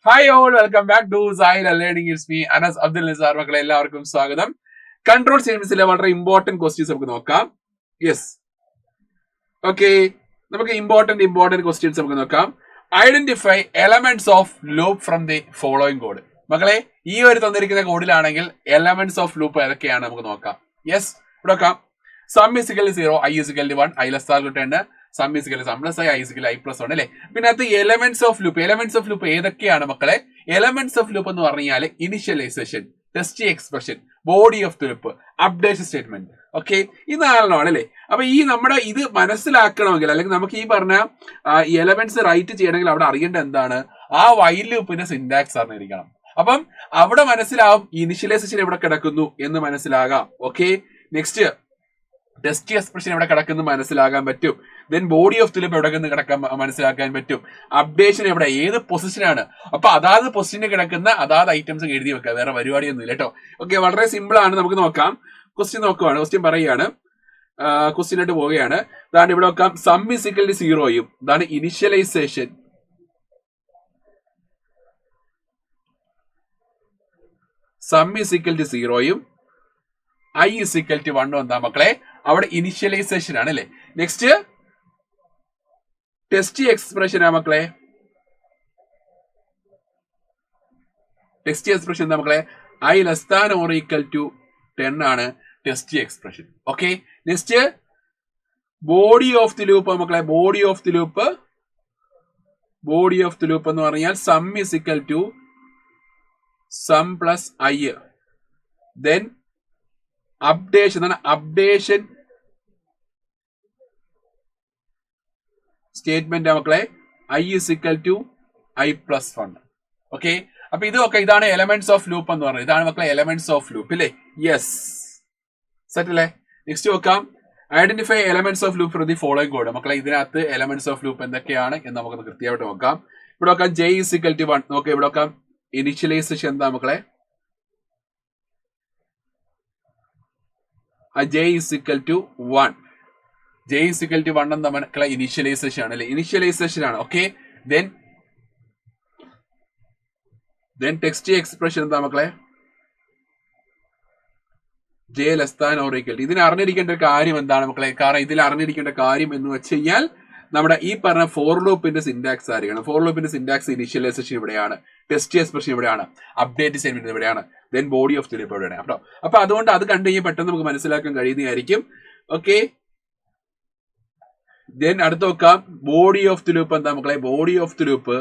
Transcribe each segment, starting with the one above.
Hi all, welcome back to Xylem learning. It's me Anas Abdul Nisar. മക്കളെ എല്ലാവർക്കും സ്വാഗതം. കൺട്രോൾ സ്റ്റേറ്റ്മെന്റ്സിലെ വളരെ ഇമ്പോർട്ടന്റ് ക്വസ്റ്റ്യൻസ് നമുക്ക് നോക്കാം. യെസ്, ഓക്കെ, നമുക്ക് ഇമ്പോർട്ടന്റ് ക്വസ്റ്റ്യൻസ് നമുക്ക് നോക്കാം. Identify elements of loop from the following code. മക്കളെ, ഈ ഒരു തന്നിരിക്കുന്ന കോഡിലാണെങ്കിൽ എലമെന്റ്സ് ഓഫ് ലൂപ്പ് ഏതൊക്കെയാണ് നമുക്ക് നോക്കാം. യെസ്, ഇവിടെ നോക്കാം. Sum is equal 0, I is equal 1, I less or കിട്ടേണ്ട sum is equal sum plus I is equal I plus 1 അല്ലെ. പിന്നെ അത് എലമെന്റ്സ് ഓഫ് ലൂപ്പ് ഏതൊക്കെയാണ് മക്കളെ? എലമെന്റ്സ് ഓഫ് ലൂപ്പ് എന്ന് പറഞ്ഞാൽ initialisation, test expression, body of the loop, updation statement. Okay, ഈ നാലെണ്ണമാണ് അല്ലെ. അപ്പൊ ഈ നമ്മുടെ ഇത് മനസ്സിലാക്കണമെങ്കിൽ, അല്ലെങ്കിൽ നമുക്ക് ഈ പറഞ്ഞ എലമെന്റ്സ് റൈറ്റ് ചെയ്യണമെങ്കിൽ അവിടെ അറിയേണ്ട എന്താണ്? ആ വൈൽ ലൂപ്പിന്റെ സിന്റാക്സ് അറിഞ്ഞിരിക്കണം. അപ്പം അവിടെ മനസ്സിലാവും ഇനിഷ്യലൈസേഷൻ എവിടെ കിടക്കുന്നു എന്ന് മനസ്സിലാകാം. ഓക്കെ, നെക്സ്റ്റ് ടെസ്റ്റ് എക്സ്പ്രഷൻ എവിടെ കിടക്കുന്നു മനസ്സിലാകാൻ പറ്റും. Then body of the loop എവിടെ കിടക്കാൻ മനസ്സിലാക്കാൻ പറ്റും. അപ്ഡേഷൻ എവിടെ, ഏത് പൊസിഷനാണ്. അപ്പൊ അതാത് പൊസിഷനിൽ കിടക്കുന്ന അതാത് ഐറ്റംസ് എഴുതി വെക്കുക, വേറെ പരിപാടിയൊന്നും ഇല്ല കേട്ടോ. ഓക്കെ, വളരെ സിമ്പിൾ ആണ്. നമുക്ക് നോക്കാം. ക്വസ്റ്റ്യൻ നോക്കുവാണ്. ക്വസ്റ്റ്യൻ പറയുകയാണ്, ക്വസ്റ്റ്യനായിട്ട് പോവുകയാണ്. അതാണ് ഇവിടെ നോക്കാം. സം ഇസിക്കൽ 0യും, ഇതാണ് ഇനിഷ്യലൈസേഷൻ. സം ഇസിക്കൽ 0യും ഐ ഇസിക്കൽ 1 എന്താ മക്കളെ? അവിടെ ഇനിഷ്യലൈസേഷൻ ആണ് അല്ലെ. നെക്സ്റ്റ് ടെസ്റ്റ് എക്സ്പ്രഷൻ ആ മക്കളെ. ടെസ്റ്റ് എക്സ്പ്രഷൻ എന്താ മക്കളെ? I less than or equal to 10 ആണ് test expression. Okay, next body of the loop മക്കളെ. ബോഡി ഓഫ് ദി ലൂപ്പ് എന്ന് പറഞ്ഞാൽ sum is equal to sum plus I. Then updation എന്നാണ് updation statement മക്കളെ. I is equal to I plus 1. Okay, അപ്പൊ ഇതാണ് elements of loop എന്ന് പറയുന്നത്. ഇതാണ് മക്കളെ എലമെന്റ്സ് ഓഫ് ലൂപ്പ് അല്ലേ. യെസ്, സെറ്റ് അല്ലേ. നെക്സ്റ്റ് നോക്കാം. Identify elements of loop for the following code. മക്കളെ, ഇതിനകത്ത് എലമെന്റ്സ് ഓഫ് ലൂപ്പ് എന്തൊക്കെയാണ് എന്ന് നമുക്ക് കൃത്യമായിട്ട് നോക്കാം. ഇവിടെ നോക്കാം. J is equal to 1. നോക്കാം, ഇവിടെ നോക്കാം. ഇനിഷ്യലൈസേഷൻ എന്താ മക്കളെ? J is equal to 1. J is equal to 1 എന്താ മക്കളെ? ഇനിഷ്യലൈസേഷൻ ആണ് അല്ലെ. ഇനിഷ്യലൈസേഷൻ ആണ്. ഓക്കെ, ദെൻ ടെക്സ്റ്റ് എക്സ്പ്രഷൻ എന്താ മക്കളെ? J less than or equal. ഇതിന് അറിഞ്ഞിരിക്കേണ്ട ഒരു കാര്യം എന്താണ് മക്കളെ? കാരണം ഇതിൽ അറിഞ്ഞിരിക്കേണ്ട കാര്യം എന്ന് വെച്ച് കഴിഞ്ഞാൽ നമ്മുടെ ഈ പറഞ്ഞ ഫോർ ലൂപ്പിന്റെ സിന്റാക്സ് ആയിരിക്കണം. ഫോർ ലൂപ്പിന്റെ സിന്റാക്സ് ഇനിഷ്യലൈസേഷൻ ഇവിടെയാണ്, ടെസ്റ്റ് എക്സ്പ്രഷൻ ഇവിടെയാണ്, അപ്ഡേറ്റ് സ്റ്റേറ്റ്മെന്റ് ഇവിടെയാണ്, then body of the loop ഇവിടെയാണ് കേട്ടോ. അപ്പൊ അതുകൊണ്ട് അത് കണ്ടു കഴിഞ്ഞാൽ പെട്ടെന്ന് നമുക്ക് മനസ്സിലാക്കാൻ കഴിയുന്നതായിരിക്കും. ഓക്കെ, ദെൻ അടുത്ത് നോക്കാം. ബോഡി ഓഫ് ദി ലൂപ്പ് എന്താ മക്കളെ? Body of the loop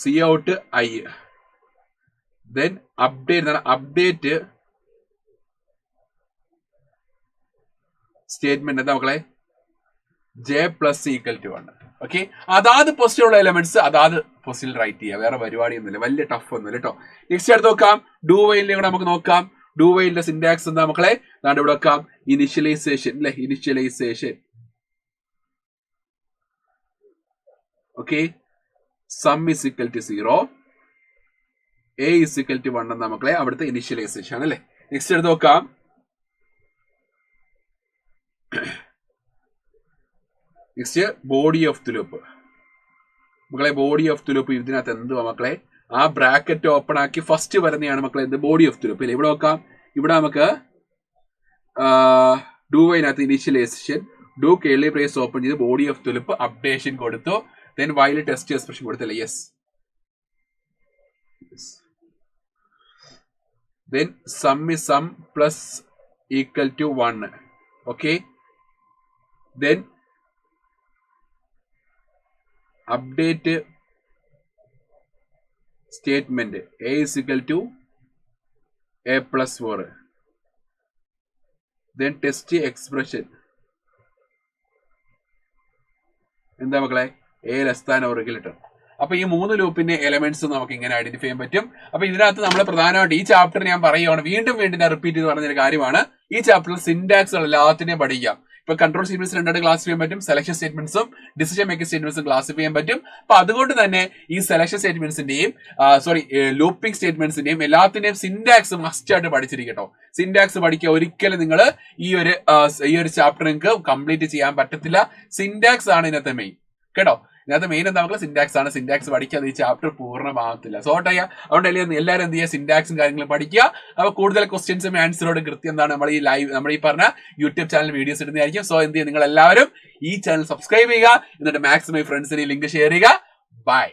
C out I. Then update statement എന്താ മക്കളെ? J plus equal to 1. Okay, അതാത് പൊസിഷനുള്ള എലമെന്റ്സ് അതാത് പൊസിഷനിൽ റൈറ്റ് ചെയ്യുക, വേറെ പരിപാടിയൊന്നുമില്ല, വലിയ ടഫ് ഒന്നുമില്ല കേട്ടോ. നെക്സ്റ്റ് അടുത്ത് നോക്കാം. ഡു വൈലിനെ കൂടെ നമുക്ക് നോക്കാം. ഡു വൈലിന്റെ സിന്റാക്സ് എന്താ മക്കളെ? അതാണ് ഇവിടെ നോക്കാം. ഇനിഷ്യലൈസേഷൻ അല്ലെ. Initialisation. Okay, sum is equal to 0, A is equal to 1 എന്താ മക്കളെ? അവിടുത്തെ ഇനിഷ്യലൈസേഷൻ ആണ് അല്ലെ. നെക്സ്റ്റ് എടുത്ത് നോക്കാം. Next body of the loop മക്കളെ. ബോഡി ഓഫ് ദി ലൂപ്പ് ഇതിനകത്ത് എന്തുവാ മക്കളെ? ആ ബ്രാക്കറ്റ് ഓപ്പൺ ആക്കി ഫസ്റ്റ് വരുന്നതാണ് മക്കളെ എന്ത്? ബോഡി ഓഫ് ദി ലൂപ്പ് അല്ലെ. ഇവിടെ നോക്കാം. ഇവിടെ നമുക്ക് ഡു വൈനകത്ത് initialization, do curly brace open ചെയ്ത് body of the loop updation കൊടുത്തു, ദെൻ വൈൽ ടെസ്റ്റ് എക്സ്പ്രഷൻ കൊടുത്തല്ലേ. Yes, then sum plus equal to 1. Okay, then update statement A is equal to A plus 4. Then test expression എന്താ മക്കളെ? A less than or equal to. അപ്പൊ ഈ 3 ലൂപ്പിന്റെ elements നമുക്ക് ഇങ്ങനെ identify ചെയ്യാൻ പറ്റും. അപ്പൊ ഇതിനകത്ത് നമ്മൾ പ്രധാനമായിട്ട് ഈ ചാപ്റ്റർ ഞാൻ പറയുകയാണ്, വീണ്ടും ഞാൻ റിപ്പീറ്റ് ചെയ്ത് പറഞ്ഞൊരു കാര്യമാണ്. ഈ ചാപ്റ്ററിൽ സിന്റാക്സുകൾ എല്ലാത്തിനെയും പഠിക്കാം. ഇപ്പൊ കൺട്രോൾ സ്റ്റേറ്റ്മെന്റ്സ് രണ്ടായിട്ട് ക്ലാസ് ചെയ്യാൻ പറ്റും, സെലക്ഷൻ സ്റ്റേറ്റ്മെന്റ്സും ഡിസിഷൻ മേക്കിംഗ് സ്റ്റേറ്റ്മെന്റ്സും ക്ലാസ് ചെയ്യാൻ പറ്റും. അപ്പൊ അതുകൊണ്ട് തന്നെ ഈ സെലക്ഷൻ സ്റ്റേറ്റ്മെന്റ്സിന്റെയും ലൂപ്പിംഗ് സ്റ്റേറ്റ്മെന്റ്സിന്റെയും എല്ലാത്തിന്റെയും സിന്റാക്സ് മസ്റ്റ് ആയിട്ട് പഠിച്ചിരിക്കട്ടോ. സിന്റാക്സ് പഠിക്കുക. ഒരിക്കലും നിങ്ങൾ ഈ ഒരു ചാപ്റ്റർ നിങ്ങൾക്ക് കംപ്ലീറ്റ് ചെയ്യാൻ പറ്റത്തില്ല. സിന്റാക്സ് ആണ് ഇതിനകത്തെ മെയിൻ. കേട്ടോ. ഇതിനകത്ത് മെയിൻ എന്താ നമുക്ക് സിന്റാക്സ് ആണ്. സിന്റാക്സ് പഠിക്കാതെ ഈ ചാപ്റ്റർ പൂർണ്ണമാകത്തില്ല. സോർട്ട് ചെയ്യാം. അതുകൊണ്ട് എല്ലാവരും എന്ത് ചെയ്യുക, സിന്റാക്സും കാര്യങ്ങളും പഠിക്കുക. അപ്പൊ കൂടുതൽ ക്വസ്റ്റ്യൻസും ആൻസറോട് കൃത്യം എന്താണ് നമ്മൾ ഈ പറഞ്ഞ യൂട്യൂബ് ചാനൽ വീഡിയോസ് ഇടുന്നതായിരിക്കും. സോ എന്ത് ചെയ്യുക, നിങ്ങൾ എല്ലാവരും ഈ ചാനൽ സബ്സ്ക്രൈബ് ചെയ്യുക, എന്നിട്ട് മാക്സിമം ഫ്രണ്ട്സിന് ലിങ്ക് ഷെയർ ചെയ്യുക. ബൈ.